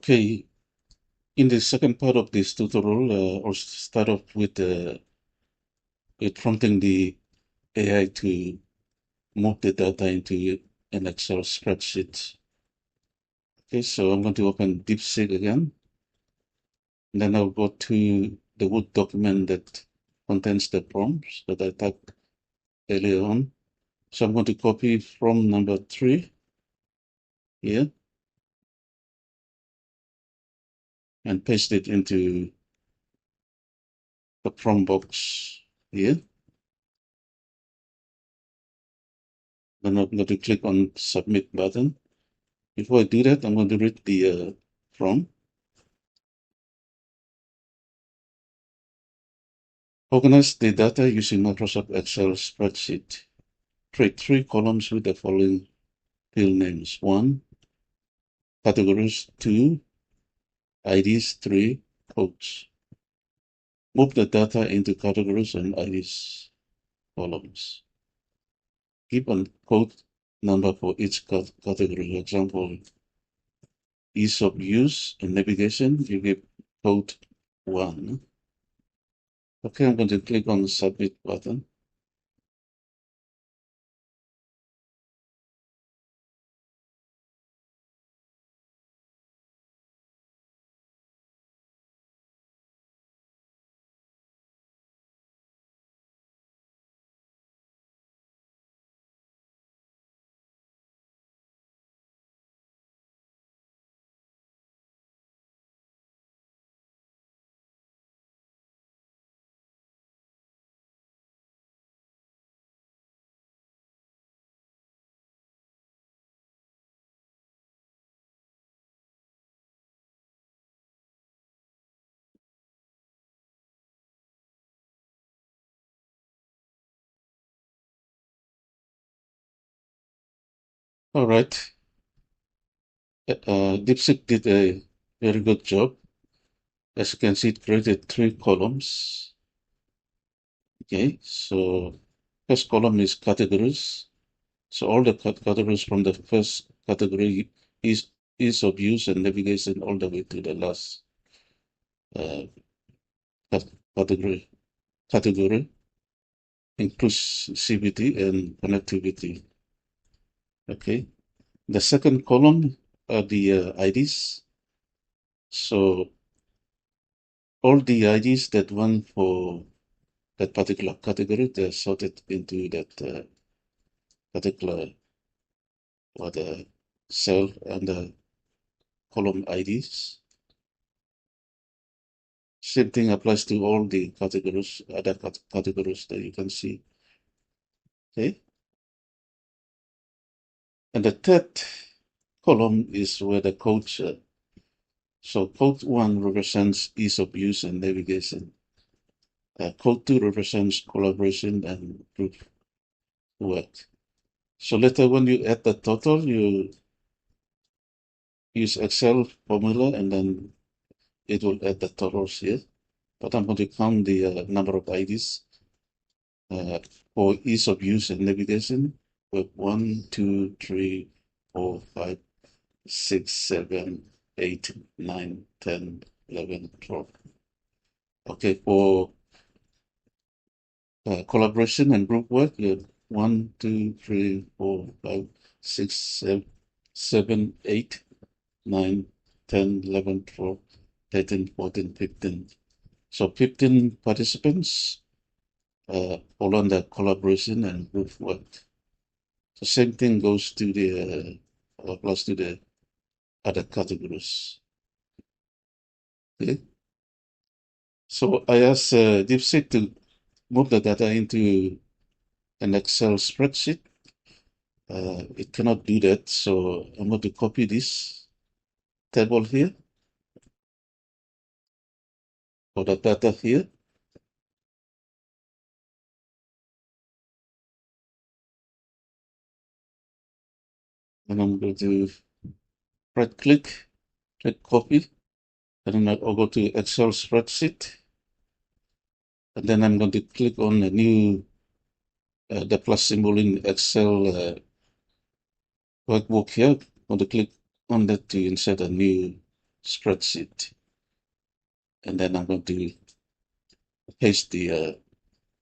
Okay, in the second part of this tutorial, I'll start off with prompting the AI to move the data into an Excel spreadsheet. Okay, so I'm going to open DeepSeek again, and then I'll go to the Word document that contains the prompts that I typed earlier on. So I'm going to copy from number 3 here and paste it into the prompt box here. Then I'm going to click on Submit button. Before I do that, I'm going to read the prompt. Organize the data using Microsoft Excel spreadsheet. Create 3 columns with the following field names. 1, categories. 2, IDs. 3, codes. Move the data into categories and IDs columns. Give a code number for each category. For example, ease of use and navigation, you give code 1. Okay, I'm going to click on the Submit button. All right. DeepSeek did a very good job. As you can see, it created 3 columns. Okay, so first column is categories. So all the categories from the first category is ease of use and navigation all the way to the last uh, category. Category inclusivity and connectivity. Okay, the second column are the IDs. So all the IDs that run for that particular category, they're sorted into that particular or the cell and the column IDs. Same thing applies to all the categories, other categories that you can see. Okay. And the third column is where the codes. So code 1 represents ease of use and navigation. Code 2 represents collaboration and group work. So later when you add the total, you use Excel formula and then it will add the totals here. But I'm going to count the number of IDs for ease of use and navigation with 1, 2, 3, 4, 5, 6, 7, 8, 9, 10, 11, 12. Okay, for collaboration and group work, you have 1, 2, 3, 4, 5, 6, 7, 8, 9, 10, 11, 12, 13, 14, 15. So 15 participants all under collaboration and group work. The same thing goes to the applies to the other categories. Okay. So I asked DeepSeek to move the data into an Excel spreadsheet. It cannot do that, so I'm going to copy this table here for the data here. And I'm going to right click copy, and then I'll go to Excel spreadsheet. And then I'm going to click on the new, the plus symbol in Excel workbook here. I'm going to click on that to insert a new spreadsheet. And then I'm going to paste the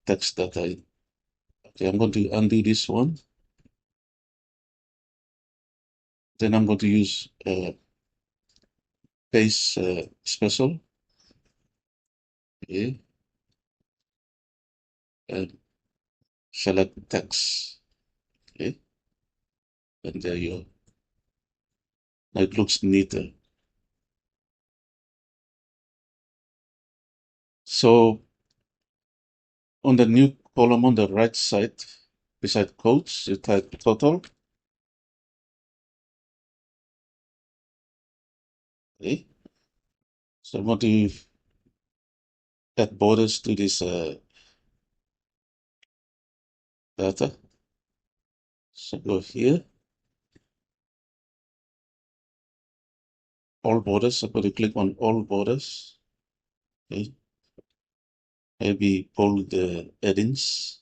text that okay, I'm going to undo this one. Then I'm going to use paste special. Okay. And select text. Okay. And there you go. Now it looks neater. So on the new column on the right side, beside quotes, you type total. Okay. So I'm going to add borders to this data. So go here, all borders. I'm going to click on all borders. Okay. Maybe pull the headings.